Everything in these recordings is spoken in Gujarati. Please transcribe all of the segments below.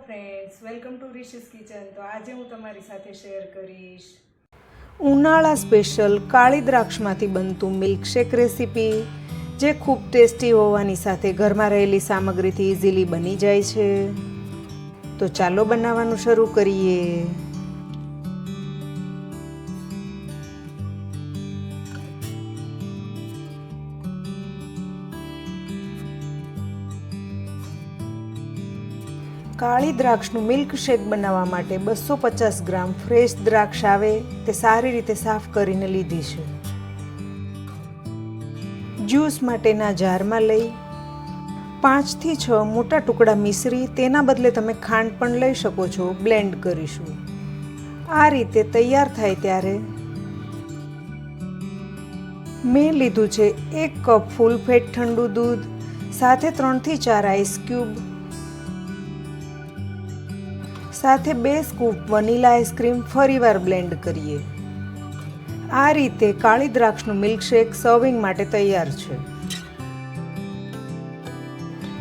Friends, welcome to Rishi's kitchen. તો આજે હું તમારી સાથે શેર કરીશ ઉનાળા સ્પેશિયલ કાળી દ્રાક્ષમાંથી બનતું મિલ્કશેક રેસીપી, જે ખૂબ ટેસ્ટી હોવાની સાથે ઘરમાં રહેલી સામગ્રીથી ઇઝીલી બની જાય છે. તો ચાલો બનાવવાનું શરૂ કરીએ. કાળી દ્રાક્ષનું મિલ્કશેક બનાવવા માટે 250 ગ્રામ ફ્રેશ દ્રાક્ષ આવે તે સારી રીતે સાફ કરીને લીધી છે. જ્યુસ માટેના જારમાં લઈ 5 થી 6 મોટા ટુકડા મિશ્રી, તેના બદલે તમે ખાંડ પણ લઈ શકો છો, બ્લેન્ડ કરીશું. આ રીતે તૈયાર થાય ત્યારે મેં લીધું છે 1 કપ ફૂલ ફેટ ઠંડુ દૂધ, સાથે 3 થી 4 આઈસ ક્યુબ, સાથે 2 સ્કૂપ વનીલા આઈસ્ક્રીમ. ફરીવાર બ્લેન્ડ કરીએ. આ રીતે કાળી દ્રાક્ષનું મિલ્કશેક સર્વિંગ માટે તૈયાર છે.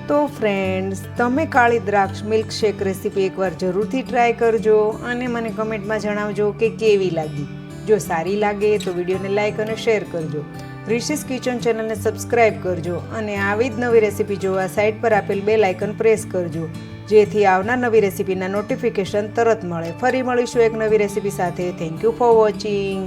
તો ફ્રેન્ડ્સ, તમે કાળી દ્રાક્ષ મિલ્કશેક રેસીપી એકવાર જરૂરથી ટ્રાય કરજો અને મને કમેન્ટમાં જણાવજો કે કેવી લાગી. જો સારી લાગે તો વિડીયોને લાઇક અને શેર કરજો. રિશિસ કિચન ચેનલને સબસ્ક્રાઈબ કરજો અને આવી જ નવી રેસીપી જોવા સાઇડ પર આપેલ બેલ આઇકન પ્રેસ કરજો, જેથી આવનાર નવી રેસીપીના નોટિફિકેશન તરત મળે. ફરી મળીશું એક નવી રેસીપી સાથે. Thank you for watching.